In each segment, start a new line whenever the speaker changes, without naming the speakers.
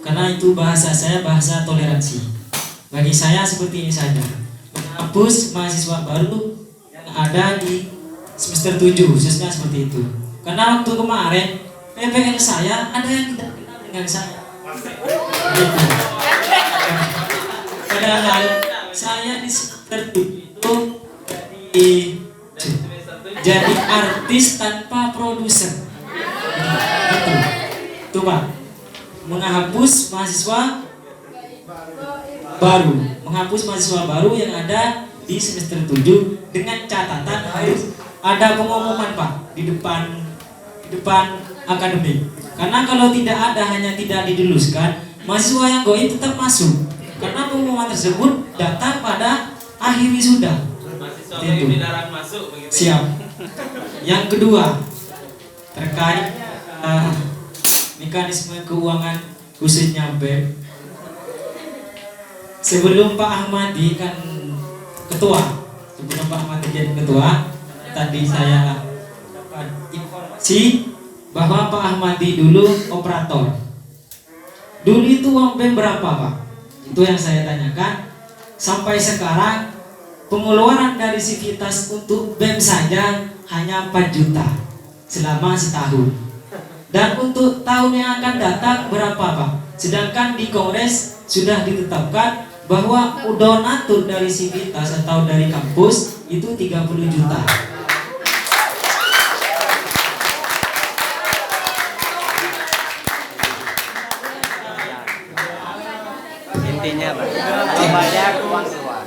karena itu bahasa saya bahasa toleransi. Bagi saya seperti ini saja, menghapus mahasiswa baru yang ada di semester 7 khususnya seperti itu. Karena waktu kemarin PPL saya ada yang tidak kenal dengan saya. Gitu. Padahal saya di semester 7 itu jadi artis tanpa produser. Gitu. Itu Pak. Menghapus mahasiswa baru yang ada di semester 7 dengan catatan harus ada pengumuman Pak di depan akademik. Karena kalau tidak ada, hanya tidak diluluskan, mahasiswa yang goib tetap masuk. Karena pengumuman tersebut datang pada akhir wisuda. Itu. Siap. Yang kedua, terkait mekanisme keuangan khususnya BEM. Sebelum Pak Ahmadi kan ketua, jadi ketua, tadi saya dapat informasi bahwa Pak Ahmadi dulu operator. Dulu itu uang BEM berapa Pak? Itu yang saya tanyakan. Sampai sekarang pengeluaran dari Civitas untuk BEM saja hanya 4 juta selama setahun. Dan untuk tahun yang akan datang berapa Pak? Sedangkan di Kongres sudah ditetapkan bahwa donatur dari Civitas atau dari kampus itu 30 juta.
Intinya Pak, kalau bayar uang keluar,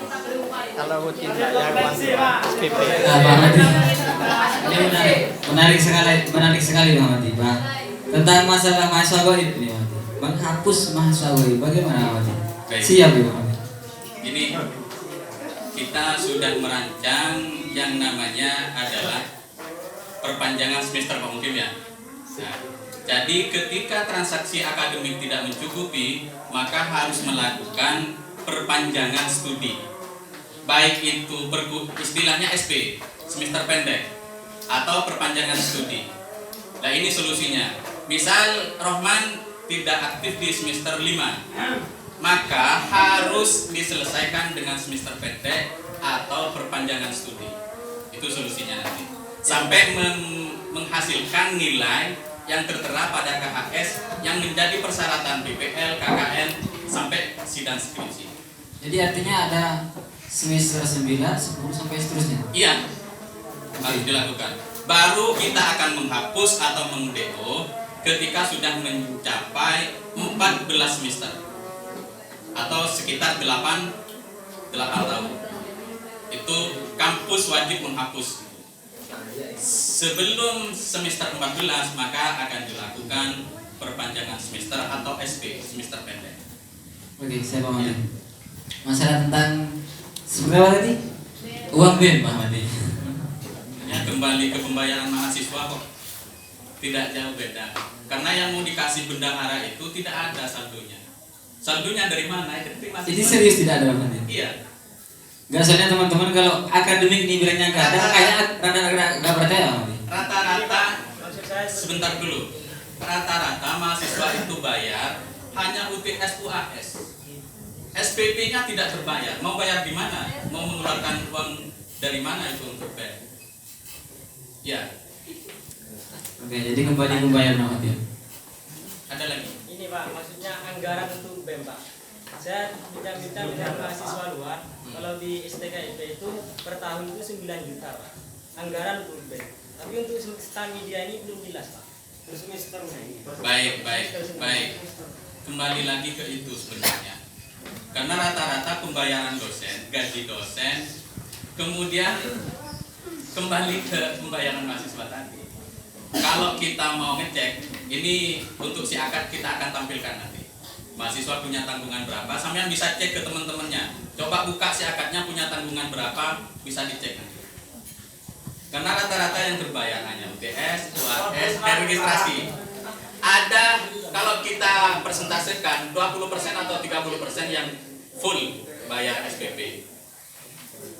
kalau rutin bayar uang keluar, SPP.
Nah, Pak Ahmadi, ini menarik sekali Pak Ahmadi, Pak. Tentang masalah mahasiswa goib ini, Pak Ahmadi. Menghapus mahasiswa goib, bagaimana Pak Ahmadi? Siap ya Pak Ahmadi.
Ini kita sudah merancang yang namanya adalah perpanjangan semester Pak Mukim ya. Nah, jadi ketika transaksi akademik tidak mencukupi, maka harus melakukan perpanjangan studi. Baik itu istilahnya SP, semester pendek, atau perpanjangan studi. Nah ini solusinya. Misal Rohman tidak aktif di semester 5, maka harus diselesaikan dengan semester pendek atau perpanjangan studi. Itu solusinya nanti. Sampai menghasilkan nilai yang tertera pada KHS yang menjadi persyaratan PPL, KKN sampai sidang skripsi.
Jadi artinya ada semester 9, 10 sampai seterusnya.
Iya, harus dilakukan. Baru kita akan menghapus atau meng-DO ketika sudah mencapai 14 semester atau sekitar 8 tahun. Itu kampus wajib menghapus. Sebelum semester 14 maka akan dilakukan perpanjangan semester atau SP, semester pendek.
Oke, saya Pak Ahmadi. Masalah tentang seberapa tadi? Uang BEM Pak Ahmadi.
Ya, kembali ke pembayaran mahasiswa kok tidak jauh beda. Karena yang mau dikasih bendahara itu tidak ada saldonya. Saldonya dari mana?
Jadi serius tidak ada Pak Ahmadi?
Iya.
Gak, soalnya teman-teman kalau akademik ini bilangnya gak ada, kayaknya rada-rada gak percaya Pak Ahmadi.
Rata-rata, sebentar dulu. Rata-rata mahasiswa itu bayar hanya UTS UAS. SPP-nya tidak terbayar. Mau bayar di mana? Mau mengeluarkan uang dari mana itu untuk BEM? Ya.
Oke, jadi kembali membayar Pak Ahmadi.
Ada lagi?
Ini Pak, maksudnya anggaran untuk BEM Pak. Saya bincang-bincang dengan mahasiswa luar. Kalau di STKIP itu per tahun itu 9 juta Pak, anggaran untuk BEM. Tapi untuk STAN media ini belum jelas Pak. Terus semesternya ini.
Baik. Kembali lagi ke itu sebenarnya. Karena rata-rata pembayaran dosen, gaji dosen, kemudian kembali ke pembayaran mahasiswa tadi. Kalau kita mau ngecek, ini untuk si akad kita akan tampilkan nanti. Mahasiswa punya tanggungan berapa, sampean bisa cek ke teman-temannya. Coba buka si akadnya punya tanggungan berapa, bisa dicek nanti. Karena rata-rata yang terbayar hanya UTS, UAS, dan registrasi. Ada kalau kita persentasekan 20% atau 30% yang full bayar SPP.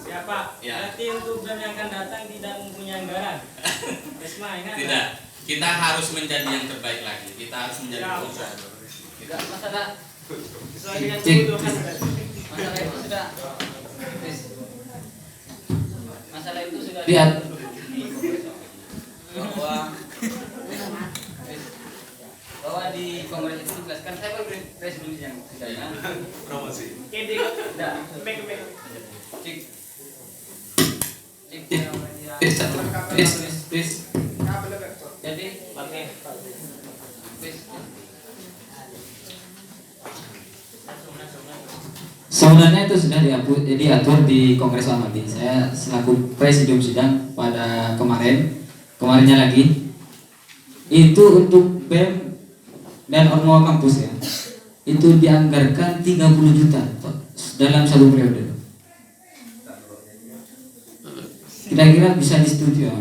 Siapa?
Ya.
Berarti untuk BEM yang akan datang tidak mempunyai anggaran. Risma, ingat?
Tidak. Kita harus menjadi yang terbaik lagi. Kita harus menjadi perusahaan.
Tidak masalah.
Sesuai dengan
Cek.
kebutuhan.
Masalah itu sudah. Please. Masalah itu sudah
Lihat.
bahwa di kongres itu dijelaskan, saya baru resolusi yang sedangkan
Promosi.
Kede.
tidak
Mek.
cek
Please.
jadi
Pakai.
please.
Sebenarnya itu sudah diatur di Kongres Ahmadi. Saya selaku presidium sidang pada kemarinnya lagi itu untuk BEM dan Ormawa kampus ya, itu dianggarkan 30 juta dalam satu periode. Kira-kira bisa disetujui ya?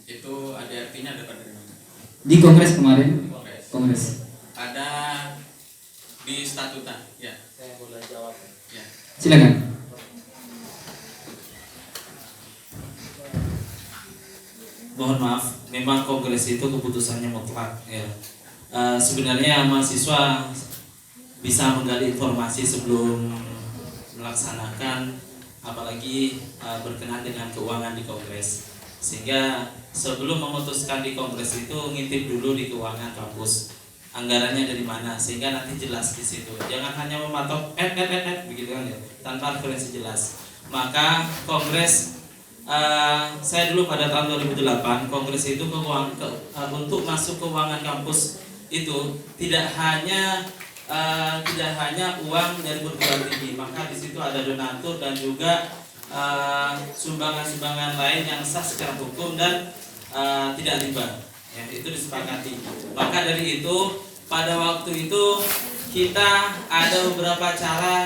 Itu ada artinya dapat dari mana?
Di Kongres kemarin,
Kongres.
Kongres.
Ada di statuta, ya.
Saya boleh jawab.
Ya.
Silakan.
Mohon maaf, memang kongres itu keputusannya mutlak ya. Sebenarnya mahasiswa bisa menggali informasi sebelum melaksanakan, apalagi berkenaan dengan keuangan di kongres. Sehingga sebelum memutuskan di kongres itu ngintip dulu di keuangan kampus, anggarannya dari mana, sehingga nanti jelas di situ. Jangan hanya mematok begitu kan ya, tanpa referensi jelas. Maka kongres saya dulu pada tahun 2008 kongres itu untuk masuk keuangan kampus itu tidak hanya uang dari perguruan tinggi, maka di situ ada donatur dan juga sumbangan-sumbangan lain yang sah secara hukum dan tidak riba. Ya, itu disepakati. Maka dari itu pada waktu itu kita ada beberapa cara